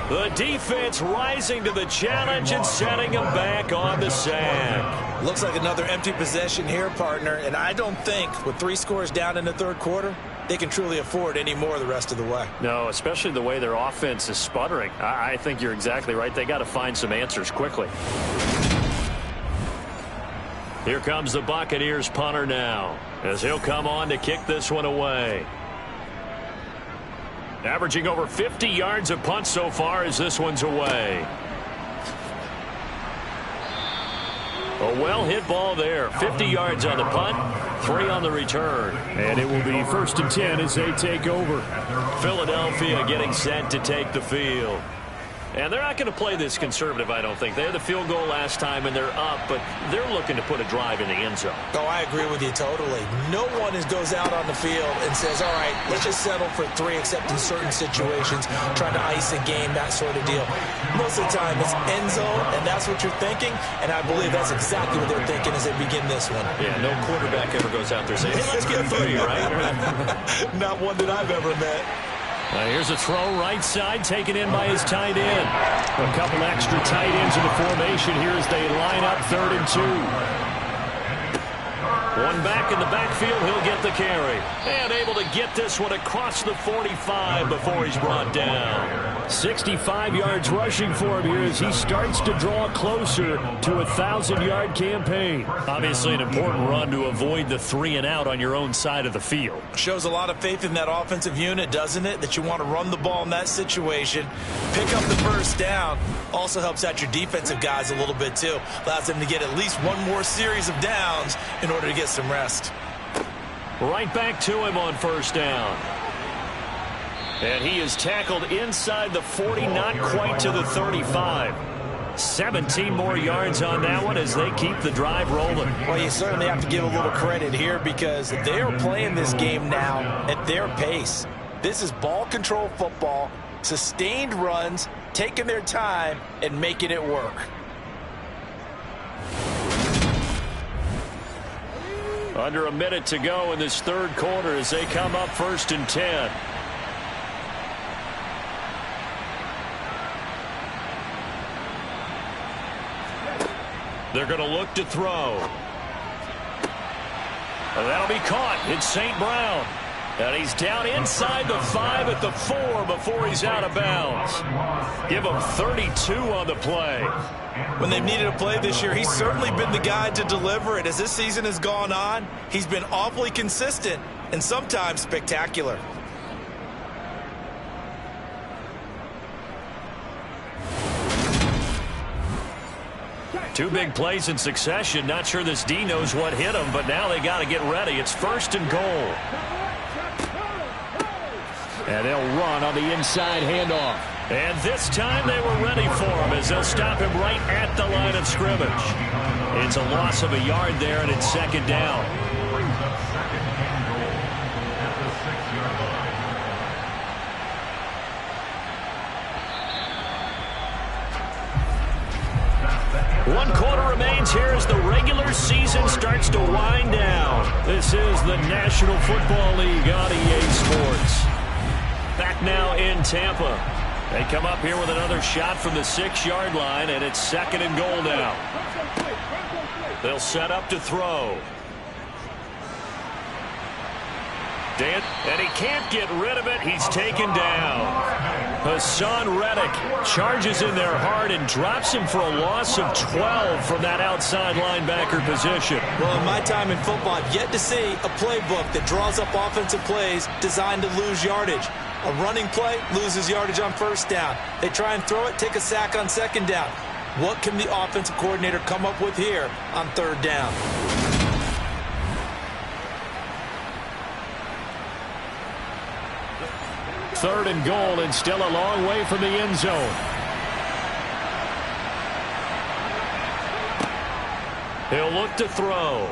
The defense rising to the challenge and setting him back on the sack. Looks like another empty possession here, partner, and I don't think with 3 scores down in the 3rd quarter, they can truly afford any more the rest of the way. No, especially the way their offense is sputtering. I think you're exactly right. They got to find some answers quickly. Here comes the Buccaneers punter now, as he'll come on to kick this one away. Averaging over 50 yards a punt so far as this one's away. A well-hit ball there. 50 yards on the punt, 3 on the return. And it will be 1st and 10 as they take over. Philadelphia getting set to take the field. And they're not going to play this conservative, I don't think. They had the field goal last time, and they're up, but they're looking to put a drive in the end zone. Oh, I agree with you totally. No one goes out on the field and says, all right, let's just settle for 3, except in certain situations, trying to ice a game, that sort of deal. Most of the time, it's end zone, and that's what you're thinking, and I believe that's exactly what they're thinking as they begin this one. Yeah, no quarterback ever goes out there saying, hey, let's get 3, right? Not one that I've ever met. Here's a throw right side taken in by his tight end. A couple extra tight ends in the formation here as they line up 3rd and 2. One back in the backfield, he'll get the carry. And able to get this one across the 45 before he's brought down. 65 yards rushing for him here as he starts to draw closer to a 1,000-yard campaign. Obviously an important run to avoid the 3 and out on your own side of the field. Shows a lot of faith in that offensive unit, doesn't it? That you want to run the ball in that situation. Pick up the first down. Also helps out your defensive guys a little bit too. Allows them to get at least one more series of downs in order to get some rest. Right back to him on first down. And he is tackled inside the 40, not quite to the 35. 17 more yards on that one as they keep the drive rolling. Well, you certainly have to give a little credit here because they are playing this game now at their pace. This is ball control football, sustained runs, taking their time and making it work. Under a minute to go in this third quarter as they come up 1st and 10. They're going to look to throw. That'll be caught. It's St. Brown. And he's down inside the 5 at the 4 before he's out of bounds. Give him 32 on the play. When they've needed a play this year, he's certainly been the guy to deliver it. As this season has gone on, he's been awfully consistent and sometimes spectacular. Two big plays in succession. Not sure this D knows what hit him, but now they got to get ready. It's 1st and goal. And they'll run on the inside handoff. And this time they were ready for him as they'll stop him right at the line of scrimmage. It's a loss of a yard there, and it's 2nd down. One quarter remains here as the regular season starts to wind down. This is the National Football League on EA Sports. Back now in Tampa. They come up here with another shot from the 6-yard line, and it's 2nd and goal now. They'll set up to throw. And he can't get rid of it. He's taken down. Hassan Reddick charges in there hard and drops him for a loss of 12 from that outside linebacker position. Well, in my time in football, I've yet to see a playbook that draws up offensive plays designed to lose yardage. A running play loses yardage on 1st down. They try and throw it, take a sack on 2nd down. What can the offensive coordinator come up with here on 3rd down? Third and goal, and still a long way from the end zone. He'll look to throw.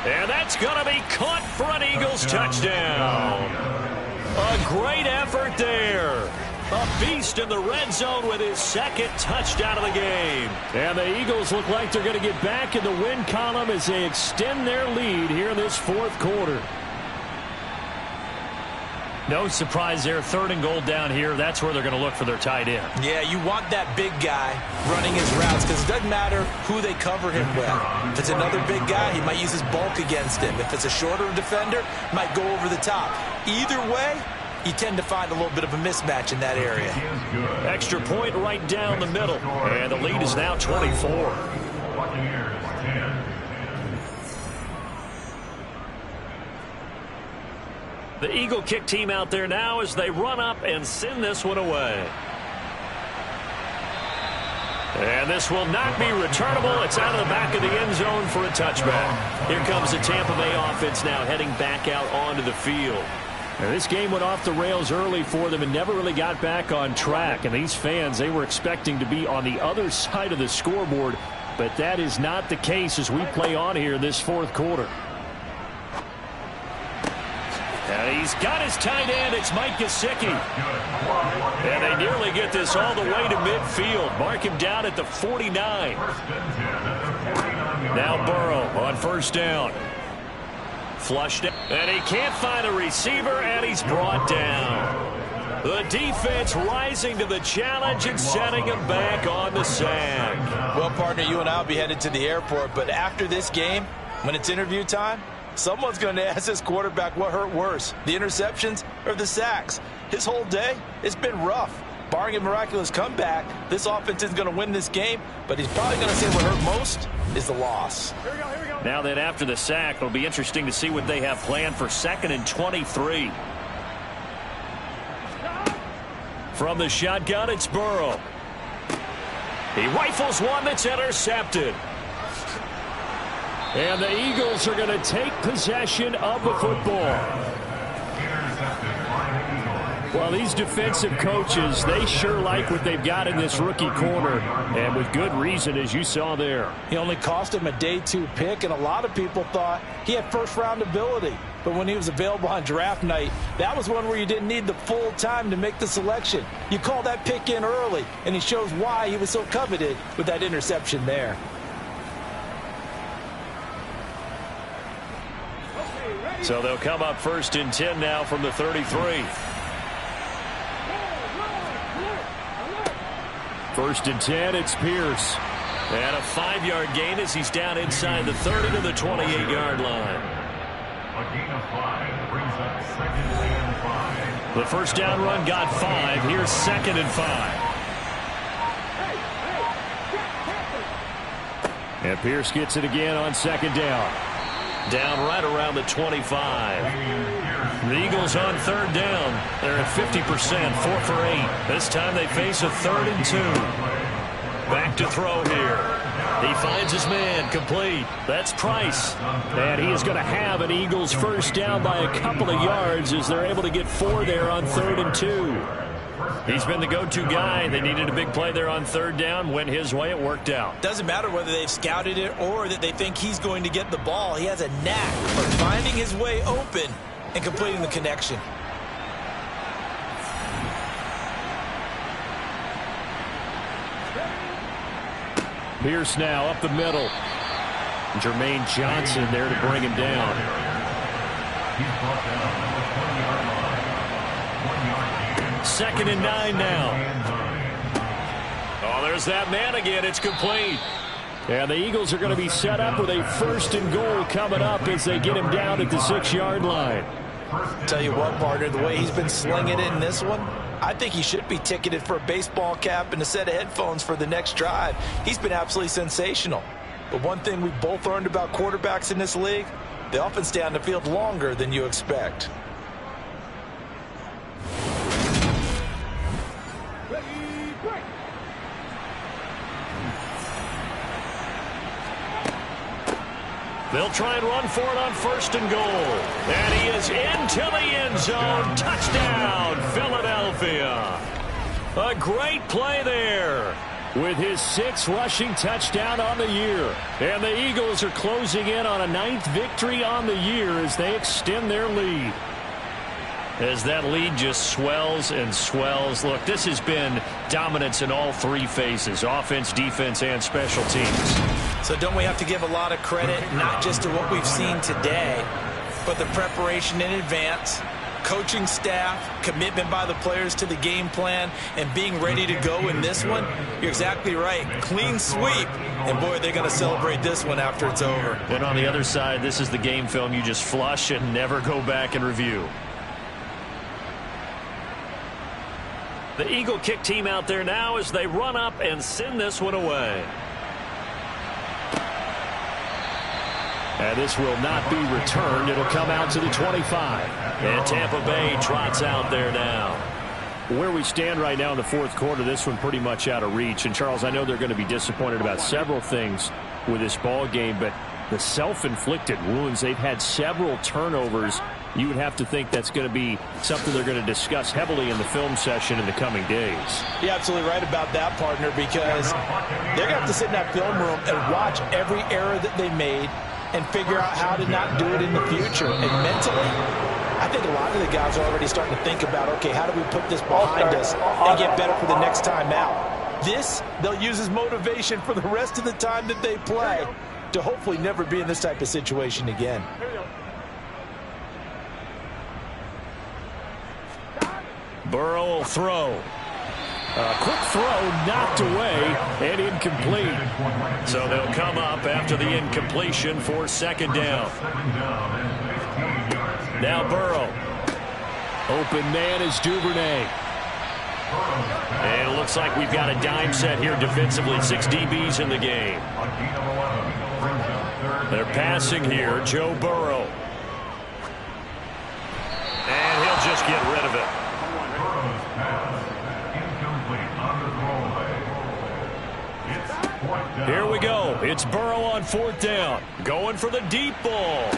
And that's going to be caught for an Eagles touchdown. A great effort there. A beast in the red zone with his 2nd touchdown of the game. And the Eagles look like they're going to get back in the win column as they extend their lead here in this 4th quarter. No surprise there. 3rd and goal down here. That's where they're going to look for their tight end. Yeah, you want that big guy running his routes because it doesn't matter who they cover him with. If it's another big guy, he might use his bulk against him. If it's a shorter defender, might go over the top. Either way, you tend to find a little bit of a mismatch in that area. Extra point right down the middle. And the lead is now 24. The Eagle kick team out there now as they run up and send this one away. And this will not be returnable. It's out of the back of the end zone for a touchback. Here comes the Tampa Bay offense now heading back out onto the field. Now, this game went off the rails early for them and never really got back on track. And these fans, they were expecting to be on the other side of the scoreboard. But that is not the case as we play on here this 4th quarter. And he's got his tight end. It's Mike Gesicki. And they nearly get this all the way to midfield. Mark him down at the 49. Now Burrow on 1st down. Flushed it. And he can't find a receiver, and he's brought down. The defense rising to the challenge and setting him back on the sack. Well, partner, you and I will be headed to the airport, but after this game, when it's interview time, someone's going to ask this quarterback what hurt worse, the interceptions or the sacks. His whole day, it's been rough. Barring a miraculous comeback, this offense is going to win this game, but he's probably going to say what hurt most is the loss. Here we go. Now then, after the sack, it'll be interesting to see what they have planned for 2nd and 23. From the shotgun, it's Burrow. He rifles one that's intercepted. And the Eagles are going to take possession of the football. Well, these defensive coaches, they sure like what they've got in this rookie corner, and with good reason, as you saw there. He only cost him a day 2 pick, and a lot of people thought he had first-round ability. But when he was available on draft night, that was one where you didn't need the full time to make the selection. You call that pick in early, and he shows why he was so coveted with that interception there. So they'll come up 1st and 10 now from the 33. 1st and 10, it's Pierce. And a 5-yard gain as he's down inside the 30 to the 28-yard line. A gain of 5 brings up 2nd and 5. The first down run got 5. Here's 2nd and 5. And Pierce gets it again on 2nd down. Down right around the 25. The Eagles on 3rd down. They're at 50%, 4 for 8. This time they face a 3rd and 2. Back to throw here. He finds his man, complete. That's Price. And he is going to have an Eagles first down by a couple of yards as they're able to get 4 there on 3rd and 2. He's been the go-to guy. They needed a big play there on 3rd down. Went his way. It worked out. Doesn't matter whether they've scouted it or that they think he's going to get the ball. He has a knack for finding his way open and completing the connection. Pierce now up the middle. Jermaine Johnson there to bring him down. He's brought down at the 20-yard line. 1 yard gain. 2nd and 9 now. Oh, there's that man again. It's complete. And the Eagles are going to be set up with a 1st and goal coming up as they get him down at the 6-yard line. Tell you what, partner, the way he's been slinging it in this one, I think he should be ticketed for a baseball cap and a set of headphones for the next drive. He's been absolutely sensational. But one thing we both learned about quarterbacks in this league, they often stay on the field longer than you expect. They'll try and run for it on 1st and goal. And he is into the end zone. Touchdown, Philadelphia. A great play there with his 6th rushing touchdown on the year. And the Eagles are closing in on a 9th victory on the year as they extend their lead. As that lead just swells and swells. Look, this has been dominance in all 3 phases, offense, defense, and special teams. So don't we have to give a lot of credit, not just to what we've seen today, but the preparation in advance, coaching staff, commitment by the players to the game plan, and being ready to go in this one? You're exactly right. Clean sweep. And, boy, they're going to celebrate this one after it's over. And on the other side, this is the game film you just flush and never go back and review. The Eagle kick team out there now as they run up and send this one away. And this will not be returned. It'll come out to the 25. And Tampa Bay trots out there now. Where we stand right now in the 4th quarter, this one pretty much out of reach. And, Charles, I know they're going to be disappointed about several things with this ball game, but the self-inflicted wounds, they've had several turnovers. You would have to think that's going to be something they're going to discuss heavily in the film session in the coming days. You're absolutely right about that, partner, because they're going to have to sit in that film room and watch every error that they made and figure out how to not do it in the future. And mentally, I think a lot of the guys are already starting to think about, okay, how do we put this behind us and get better for the next time out? This, they'll use as motivation for the rest of the time that they play to hopefully never be in this type of situation again. Burrow will throw. A quick throw knocked away and incomplete. So they'll come up after the incompletion for second down. Now Burrow. Open man is Duvernay. And it looks like we've got a dime set here defensively. 6 DBs in the game. They're passing here. Joe Burrow. And he'll just get rid of it. Here we go. It's Burrow on 4th down. Going for the deep ball.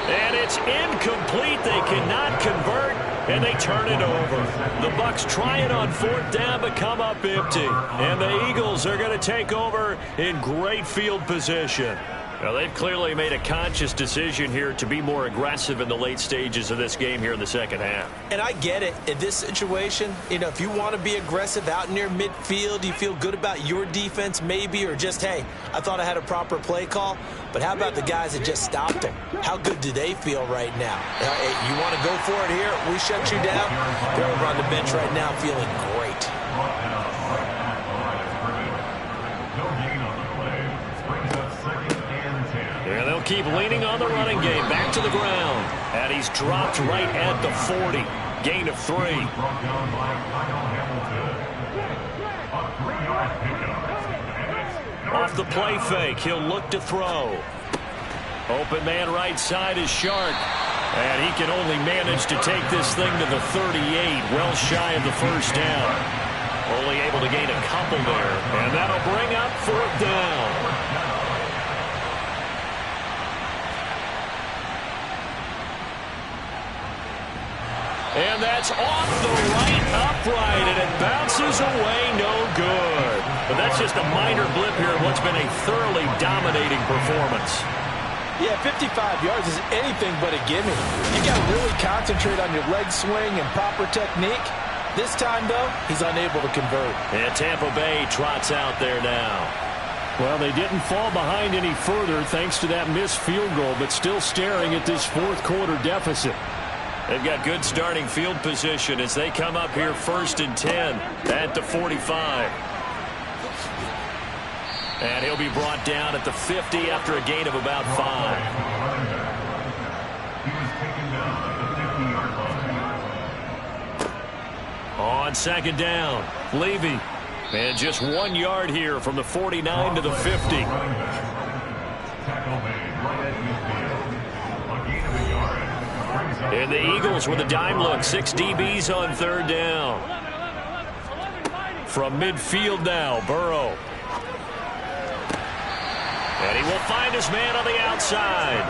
And it's incomplete. They cannot convert, and they turn it over. The Bucs try it on 4th down, but come up empty. And the Eagles are going to take over in great field position. Now, they've clearly made a conscious decision here to be more aggressive in the late stages of this game here in the second half. And I get it. In this situation, if you want to be aggressive out near midfield, you feel good about your defense maybe, or just, hey, I thought I had a proper play call. But how about the guys that just stopped them? How good do they feel right now? Hey, you want to go for it here? We shut you down? They're over on the bench right now feeling great. And they'll keep leaning on the running game. Back to the ground. And he's dropped right at the 40. Gain of 3. Off the play fake. He'll look to throw. Open man right side is Shark. And he can only manage to take this thing to the 38. Well shy of the first down. Only able to gain a couple there. And that'll bring up 4th down. And that's off the right upright, and it bounces away, no good. But that's just a minor blip here in what's been a thoroughly dominating performance. Yeah, 55 yards is anything but a gimme. You got to really concentrate on your leg swing and proper technique. This time, though, he's unable to convert. And Tampa Bay trots out there now. Well, they didn't fall behind any further thanks to that missed field goal, but still staring at this 4th quarter deficit. They've got good starting field position as they come up here 1st and 10 at the 45. And he'll be brought down at the 50 after a gain of about 5. On 2nd down, Levy. And just 1 yard here from the 49 to the 50. And the Eagles with a dime look. 6 DBs on 3rd down. From midfield now, Burrow. And he will find his man on the outside.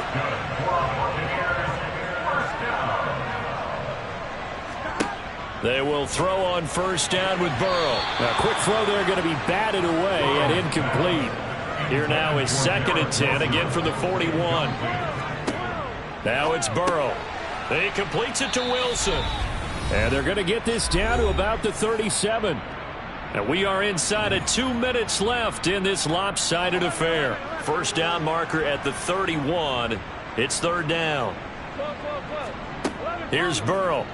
They will throw on 1st down with Burrow. A quick throw there going to be batted away and incomplete. Here now is 2nd and 10, again from the 41. Now it's Burrow. He completes it to Wilson. And they're going to get this down to about the 37. And we are inside of 2 minutes left in this lopsided affair. 1st down marker at the 31. It's 3rd down. Here's Burrow.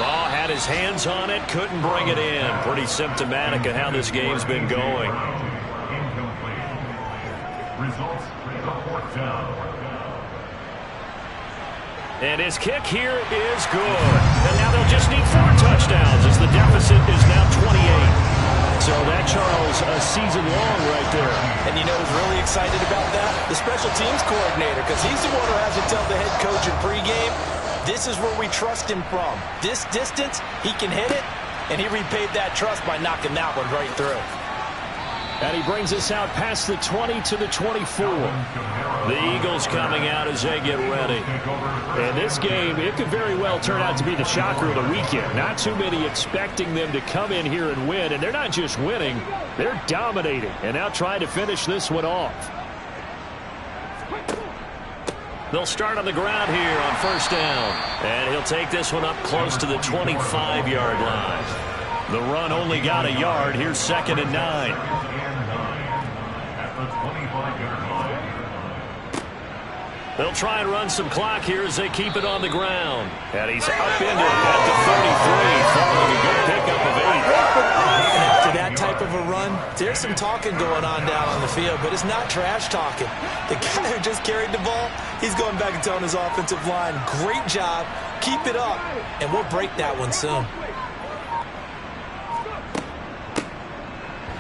Oh, had his hands on it, couldn't bring it in. Pretty symptomatic of how this game's been going. Results, the 4th down. And his kick here is good. And now they'll just need 4 touchdowns as the deficit is now 28. So that, Charles, a season long right there. And you know who's really excited about that? The special teams coordinator, because he's the one who has to tell the head coach in pregame, this is where we trust him from. This distance, he can hit it, and he repaid that trust by knocking that one right through. And he brings us out past the 20 to the 24. The Eagles coming out as they get ready. And this game, it could very well turn out to be the shocker of the weekend. Not too many expecting them to come in here and win. And they're not just winning, they're dominating. And now trying to finish this one off. They'll start on the ground here on 1st down. And he'll take this one up close to the 25-yard line. The run only got a yard. Here's 2nd and 9. They'll try and run some clock here as they keep it on the ground. And he's up into it at the 33, following a good pickup of 8. And after that type of a run, there's some talking going on down on the field, but it's not trash talking. The guy who just carried the ball, he's going back and telling his offensive line, great job, keep it up, and we'll break that one soon.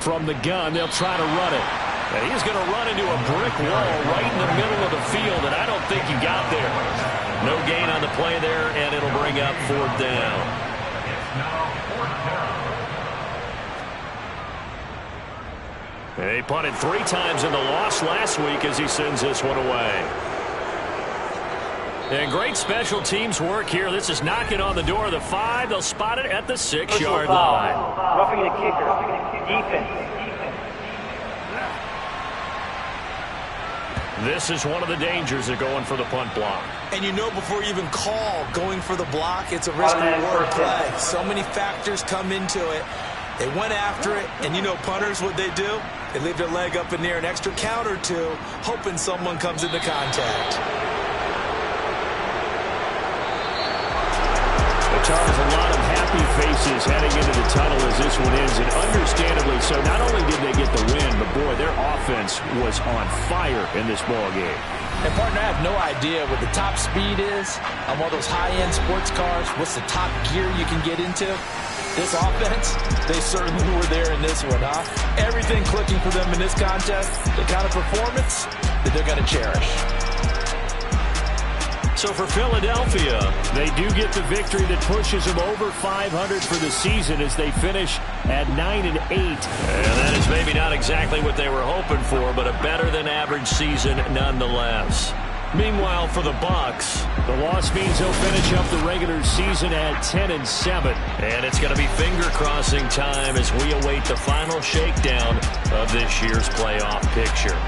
From the gun, they'll try to run it. And he's going to run into a brick wall right in the middle of the field, and I don't think he got there. No gain on the play there, and it'll bring up 4th down. And he punted 3 times in the loss last week as he sends this one away. And great special teams work here. This is knocking on the door of the 5. They'll spot it at the 6-yard line. Roughing the kicker. Defense. This is one of the dangers of going for the punt block. And you know before you even call going for the block, it's a risk-reward play. So many factors come into it. They went after it, and you know punters, what they do? They leave their leg up in the air an extra count or two, hoping someone comes into contact. Charles, a lot of happy faces heading into the tunnel as this one ends, and understandably so. Not only did they get the win, but boy, their offense was on fire in this ball game. And partner, I have no idea what the top speed is on one of those high-end sports cars. What's the top gear you can get into? This offense, they certainly were there in this one, huh? Everything clicking for them in this contest, the kind of performance that they're going to cherish. So for Philadelphia, they do get the victory that pushes them over 500 for the season as they finish at 9-8. And that is maybe not exactly what they were hoping for, but a better than average season nonetheless. Meanwhile, for the Bucs, the loss means they'll finish up the regular season at 10-7. And it's going to be finger-crossing time as we await the final shakedown of this year's playoff picture.